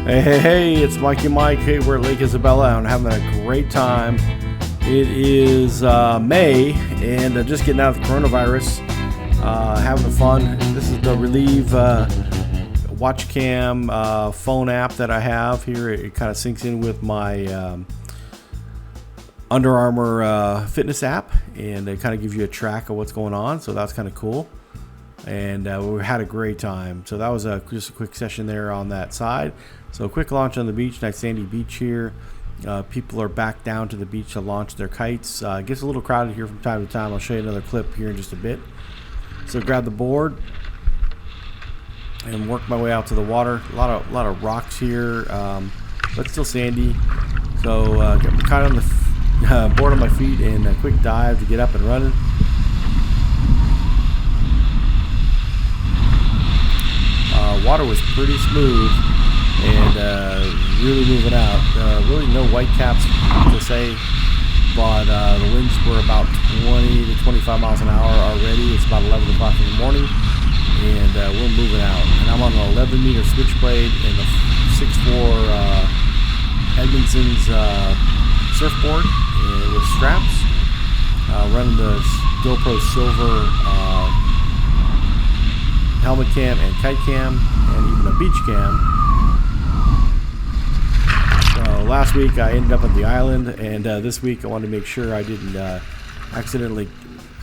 Hey, it's Mikey Mike. Hey, we're at Lake Isabella and having a great time. It is May and just getting out of the coronavirus, having fun. This is the Relieve watch cam phone app that I have here. It kind of syncs in with my Under Armour fitness app, and it kind of gives you a track of what's going on, so that's kind of cool. And we had a great time. So that was just a quick session there on that side. So quick launch on the beach, nice sandy beach here. People are back down to the beach to launch their kites. It gets a little crowded here from time to time. I'll show you another clip here in just a bit. So grab the board and work my way out to the water. A lot of rocks here, but still sandy. So get my kite on the board on my feet and a quick dive to get up and running. Water was pretty smooth and really moving out. Really no white caps to say, but the winds were about 20 to 25 miles an hour already. It's about 11 o'clock in the morning, and we're moving out. And I'm on an 11-meter Switchblade and the 6'4" Edmondson's surfboard with straps, running the Gopro Silver helmet cam and kite cam and even a beach cam. So last week I ended up on the island, and this week I wanted to make sure I didn't accidentally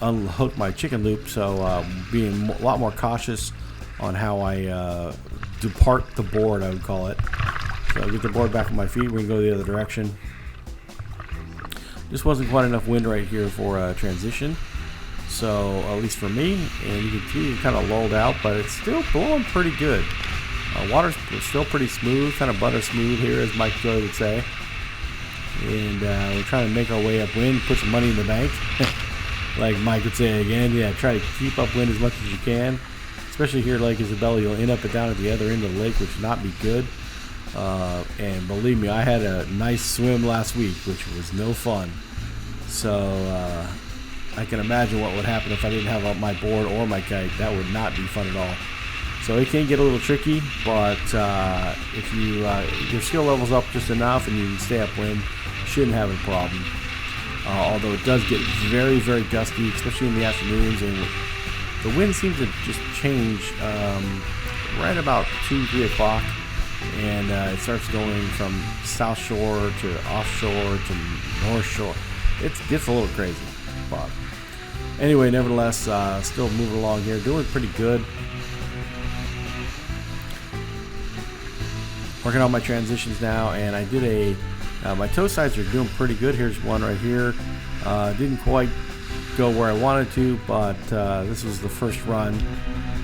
unhook my chicken loop, so being a lot more cautious on how I depart the board, I would call it. So I get the board back on my feet, we can go the other direction. Just wasn't quite enough wind right here for a transition. So, at least for me, and you can see it kind of lulled out, but it's still blowing pretty good. Water's still pretty smooth, kind of butter smooth here, as Mike Joy would say. And we're trying to make our way upwind, put some money in the bank, like Mike would say again. Yeah, try to keep upwind as much as you can, especially here at Lake Isabella. You'll end up down at the other end of the lake, which would not be good. And believe me, I had a nice swim last week, which was no fun. So, I can imagine what would happen if I didn't have my board or my kite. That would not be fun at all. So it can get a little tricky, but if you your skill level's up just enough and you can stay upwind, you shouldn't have a problem. Although it does get very, very gusty, especially in the afternoons, and the wind seems to just change right about 2-3 o'clock, and it starts going from south shore to offshore to north shore. It gets a little crazy. But anyway, nevertheless, still moving along here, doing pretty good. Working on my transitions now, and I did my toe sides are doing pretty good. Here's one right here. Didn't quite go where I wanted to, but this was the first run,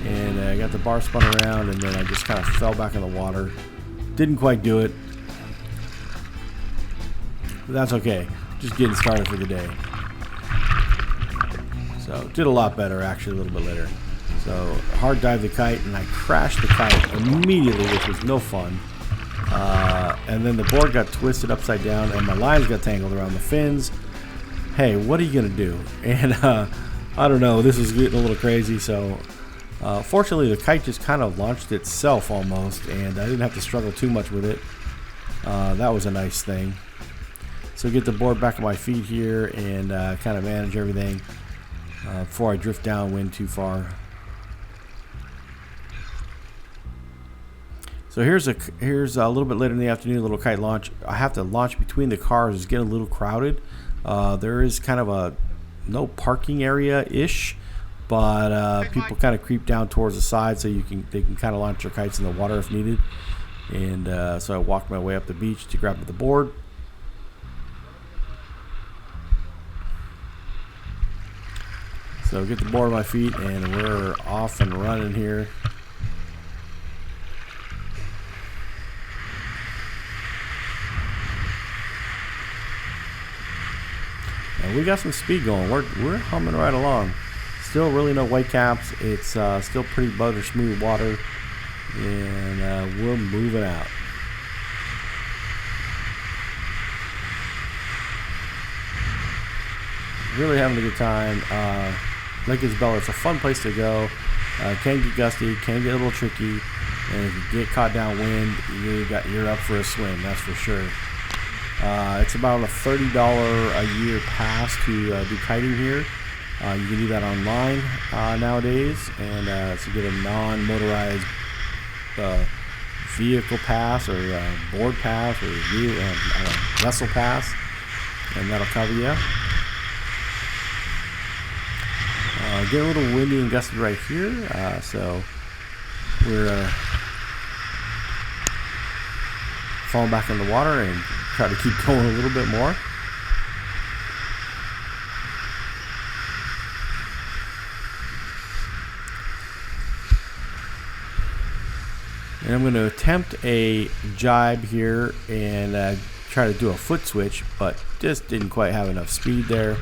and I got the bar spun around, and then I just kind of fell back in the water. Didn't quite do it, but that's okay. Just getting started for the day. So did a lot better actually a little bit later. So hard dive the kite, and I crashed the kite immediately, which was no fun. And then the board got twisted upside down, and my lines got tangled around the fins. Hey, what are you gonna do? And I don't know, this was getting a little crazy. So fortunately, the kite just kind of launched itself almost, and I didn't have to struggle too much with it. That was a nice thing. So get the board back on my feet here and kind of manage everything before I drift downwind too far. So here's a little bit later in the afternoon, a little kite launch. I have to launch between the cars. It's getting a little crowded. There is kind of a no parking area-ish, but people kind of creep down towards the side so they can kind of launch their kites in the water if needed. And so I walked my way up the beach to grab the board. So get the board on my feet, and we're off and running here. And we got some speed going. We're humming right along. Still really no white caps. It's still pretty butter smooth water, and we're moving out. Really having a good time. Lake Isabella, it's a fun place to go. Can get gusty, can get a little tricky, And if you get caught downwind, you're up for a swim, that's for sure. It's about a $30 a year pass to do kiting here. You can do that online nowadays, and to get a non-motorized vehicle pass or board pass or vessel pass, and that'll cover you. Get a little windy and gusty right here, so we're falling back in the water and try to keep going a little bit more. And I'm going to attempt a jibe here and try to do a foot switch, but just didn't quite have enough speed there.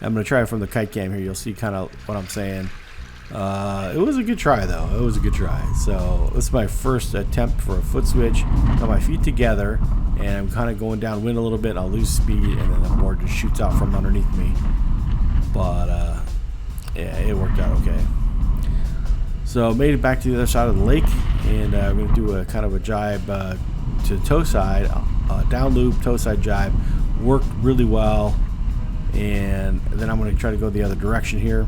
I'm going to try it from the kite cam here. You'll see kind of what I'm saying. It was a good try, though. It was a good try. So this is my first attempt for a foot switch. Got my feet together, and I'm kind of going downwind a little bit. I'll lose speed, and then the board just shoots out from underneath me. But yeah, it worked out okay. So made it back to the other side of the lake, and I'm going to do a kind of a jibe to toe side, down loop toe side jibe. Worked really well, and then I'm going to try to go the other direction here,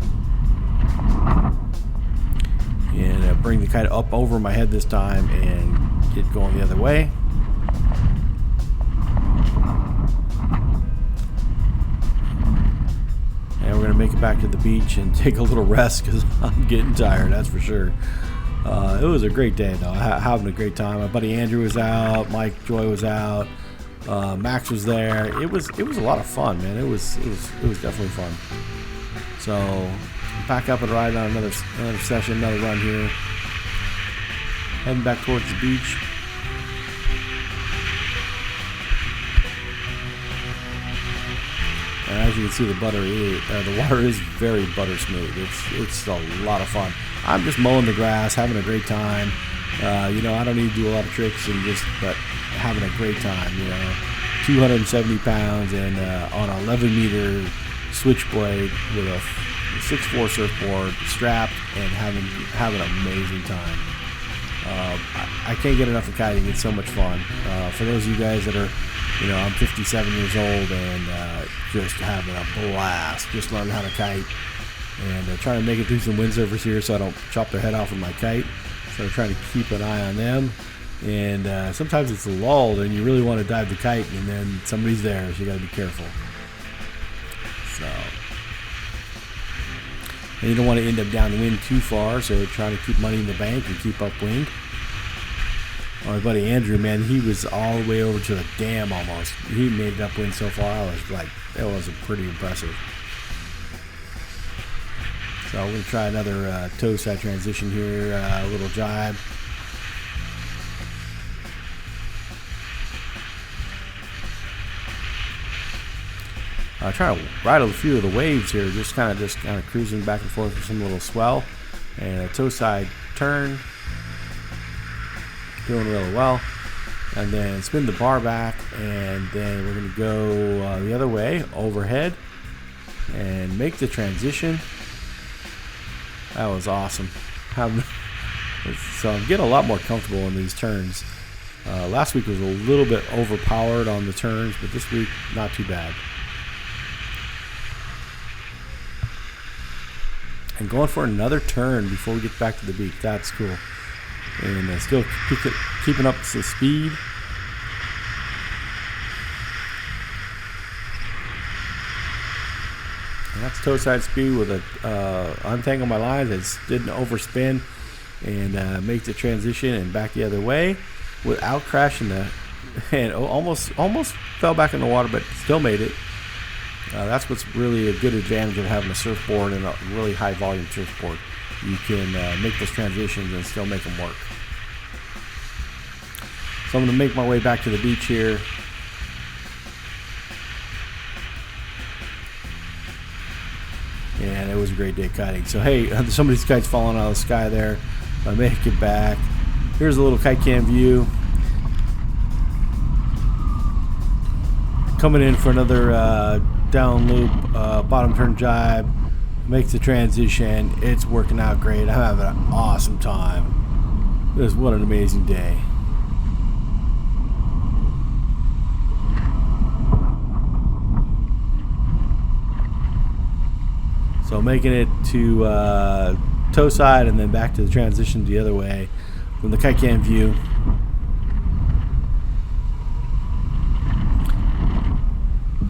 and bring the kite up over my head this time and get going the other way. And we're going to make it back to the beach and take a little rest because I'm getting tired, that's for sure. It was a great day, though. Having a great time. My buddy Andrew was out. Mike Joy was out. Max was there. It was a lot of fun, man. It was definitely fun. So back up and ride on another session, another run here. Heading back towards the beach. And as you can see, the water is very butter smooth. It's a lot of fun. I'm just mowing the grass, having a great time. You know, I don't need to do a lot of tricks, but having a great time. You know, 270 pounds and on an 11-meter Switchblade with a 6'4" surfboard strapped, and having an amazing time. I can't get enough of kiting. It's so much fun. For those of you guys that are, you know, I'm 57 years old and just having a blast, just learning how to kite, and trying to make it through some windsurfers here so I don't chop their head off with my kite. So I'm trying to keep an eye on them, and sometimes it's lulled and you really want to dive the kite, and then somebody's there, so you got to be careful. So, and you don't want to end up downwind too far, so trying to keep money in the bank and keep upwind. My buddy Andrew, man, he was all the way over to the dam almost. He made it upwind so far. I was like, that was pretty impressive. So we're going to try another toe side transition here, a little jibe. Trying to ride a few of the waves here, just kind of cruising back and forth with some little swell, and a toe side turn, doing really well, and then spin the bar back, and then we're going to go the other way overhead and make the transition. That was awesome. So I'm getting a lot more comfortable in these turns. Last week was a little bit overpowered on the turns, but this week not too bad. And going for another turn before we get back to the beach. That's cool. And still keeping up the speed. And that's toe side speed with a untangle my lines. I didn't overspin and make the transition and back the other way without crashing and almost fell back in the water, but still made it. That's what's really a good advantage of having a surfboard and a really high volume surfboard. You can make those transitions and still make them work. So I'm going to make my way back to the beach here. And it was a great day kiting. So hey, somebody's kite's falling out of the sky there. I make it back. Here's a little kite cam view. Coming in for another down loop, bottom turn jibe. Makes the transition. It's working out great. I'm having an awesome time. What an amazing day. So making it to tow side and then back to the transition the other way from the kite cam view.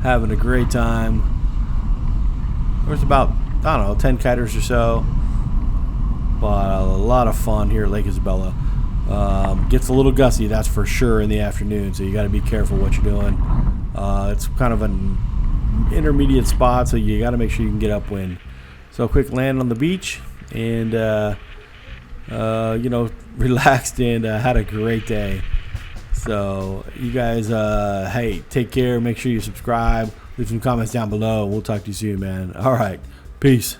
Having a great time. There's about, I don't know, 10 kiters or so. But a lot of fun here at Lake Isabella. Gets a little gusty, that's for sure, in the afternoon, so you got to be careful what you're doing. It's kind of an intermediate spot, so you got to make sure you can get upwind. So quick land on the beach, and you know, relaxed and had a great day. So you guys, hey, take care. Make sure you subscribe. Leave some comments down below. We'll talk to you soon, man. All right, peace.